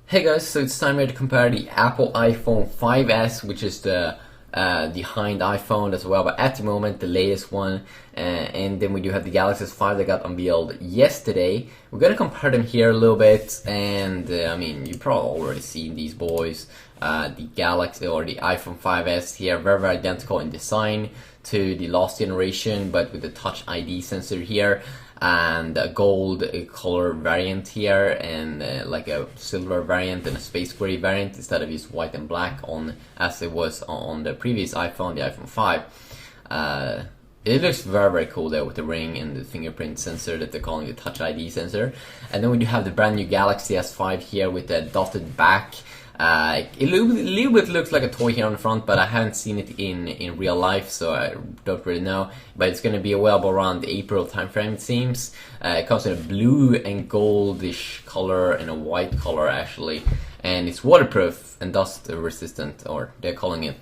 Hey guys, so it's time here to compare the Apple iPhone 5s, which is the behind iPhone as well, but at the moment the latest one, and then we do have the Galaxy S5 that got unveiled yesterday. We're gonna compare them here a little bit, and I mean, you've probably already seen these boys. The Galaxy or the iPhone 5s here, very identical in design to the last generation, but with the Touch ID sensor here and a gold color variant here, and like a silver variant and a space gray variant instead of just white and black on as it was on the previous iPhone, the iPhone 5. It looks very cool there with the ring and the fingerprint sensor that they're calling the Touch ID sensor. And then we do have the brand new Galaxy S5 here with the dotted back. A little bit looks like a toy here on the front, but I haven't seen it in real life, so I don't really know. But it's going to be available around the April timeframe, it seems. It comes in a blue and goldish color and a white color actually, and it's waterproof and dust resistant, or they're calling it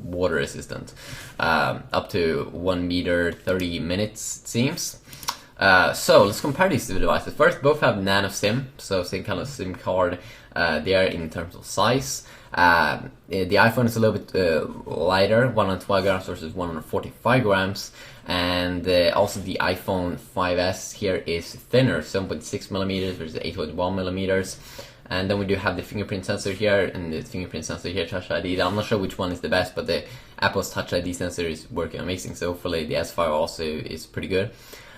water resistant, up to 1 meter 30 minutes it seems. So let's compare these two devices. First, both have nano SIM, so same kind of SIM card there in terms of size. The iPhone is a little bit lighter, 112 grams versus 145 grams, and also the iPhone 5s here is thinner, 7.6 millimeters versus 8.1 millimeters. And then we do have the fingerprint sensor here, and the fingerprint sensor here, Touch ID. I'm not sure which one is the best, but the Apple's Touch ID sensor is working amazing, so hopefully the S5 also is pretty good.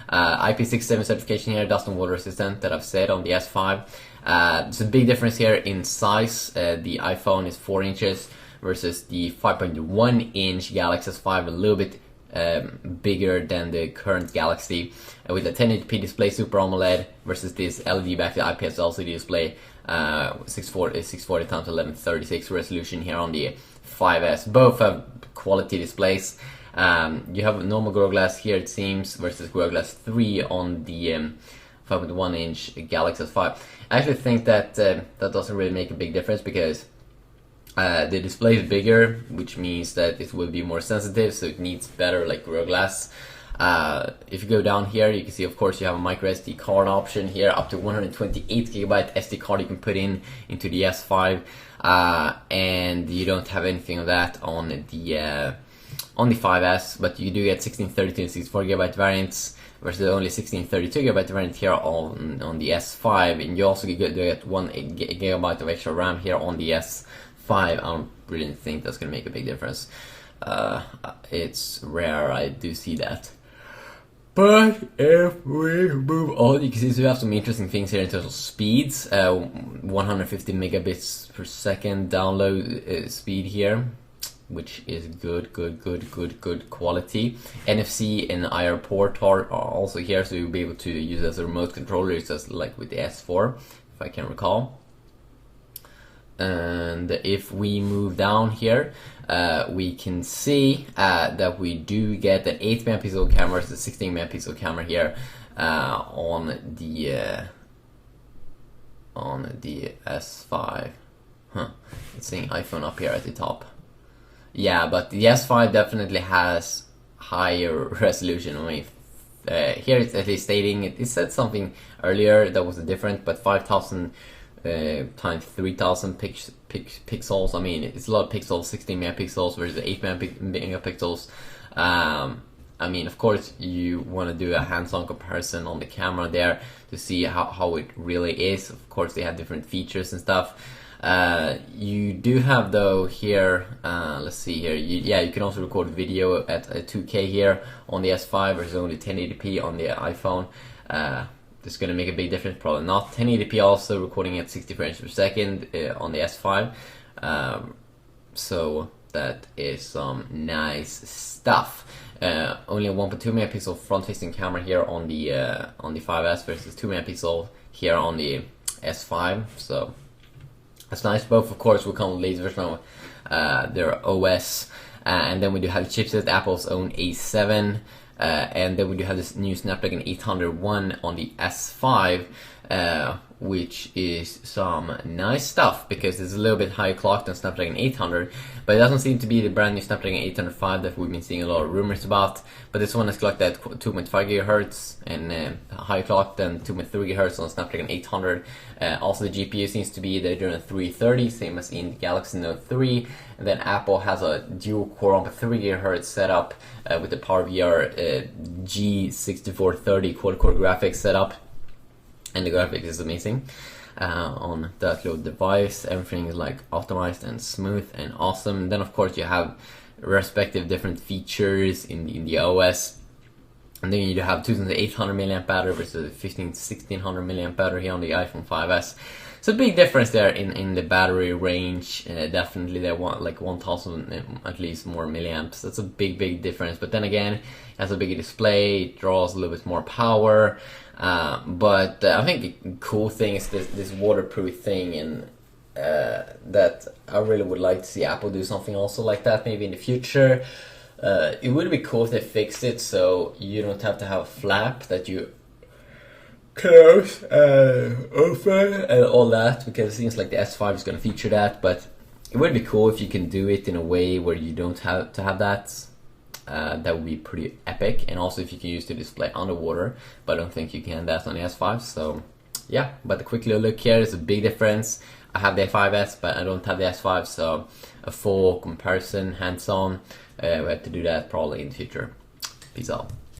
IP67 certification here, dust and water resistant, that I've said on the S5. There's a big difference here in size. The iPhone is 4 inches versus the 5.1 inch Galaxy S5, a little bit bigger than the current Galaxy, with a 1080p display, Super AMOLED, versus this LED back to IPS LCD display, 640 x 1136 resolution here on the 5s. Both have quality displays. You have a normal Gorilla Glass here, it seems, versus Gorilla Glass 3 on the 5.1 inch Galaxy S5. I actually think that that doesn't really make a big difference, because the display is bigger, which means that it will be more sensitive, so it needs better like Gorilla Glass. If you go down here, you can see, of course, you have a micro SD card option here, up to 128 gigabyte SD card you can put into the S5, and you don't have anything of that on the 5s, but you do get 1632 and 64 gigabyte variants versus only 1632 gigabyte variant here on the S5, and you also get 1 gigabyte of extra RAM here on the S5. I don't really think that's gonna make a big difference. It's rare I do see that. But if we move on, you can see, so we have some interesting things here in terms of speeds. 150 megabits per second download speed here, which is good quality. NFC and IR port are also here, so you'll be able to use it as a remote controller, just like with the S4, if I can recall. And if we move down here, we can see that we do get an 8 megapixel camera, the 16 megapixel camera here on the S5. It's saying iPhone up here at the top. Yeah, but the S5 definitely has higher resolution. I mean, here it's at least stating it said something earlier that was different, but 5,000 times 3,000 pixels. I mean, it's a lot of pixels, 16 megapixels versus 8 megapixels. I mean, of course, you want to do a hands-on comparison on the camera there to see how it really is. Of course, they have different features and stuff. You do have, though, here, let's see here, you can also record video at 2K here on the S5 versus only 1080p on the iPhone. This is going to make a big difference, probably not. 1080p also recording at 60 frames per second on the S5. So that is some nice stuff. Only a 1.2 megapixel front-facing camera here on the 5s versus 2 megapixel here on the S5. So that's nice. Both, of course, will come with latest version of their OS. And then we do have the chipset, Apple's own A7. And then we do have this new Snapdragon 801 on the S5, which is some nice stuff because it's a little bit higher clock than Snapdragon 800, but it doesn't seem to be the brand new Snapdragon 805 that we've been seeing a lot of rumors about. But this one is clocked at 2.5 GHz and higher clock than 2.3 GHz on Snapdragon 800. Also, the GPU seems to be the Adreno 330, same as in the Galaxy Note 3. And then Apple has a dual core on 3 GHz setup with the PowerVR G6430 quad-core graphics setup. And the graphics is amazing on that little device. Everything is like optimized and smooth and awesome. And then of course you have respective different features in the OS. And then you have 2800 mAh battery versus 1600 mAh battery here on the iPhone 5s. So big difference there in the battery range. Definitely they want like 1000 at least more milliamps. That's a big difference. But then again, it has a bigger display, it draws a little bit more power. But I think the cool thing is this waterproof thing, and that I really would like to see Apple do something also like that maybe in the future. It would be cool if they fixed it so you don't have to have a flap that you close, open, and all that, because it seems like the S5 is going to feature that. But it would be cool if you can do it in a way where you don't have to have that. That would be pretty epic. And also if you can use the display underwater, but I don't think you can that on the S5. So yeah, but a quick little look here is a big difference. I have the 5S, but I don't have the S5, so a full comparison, hands-on, we have to do that probably in the future. Peace out.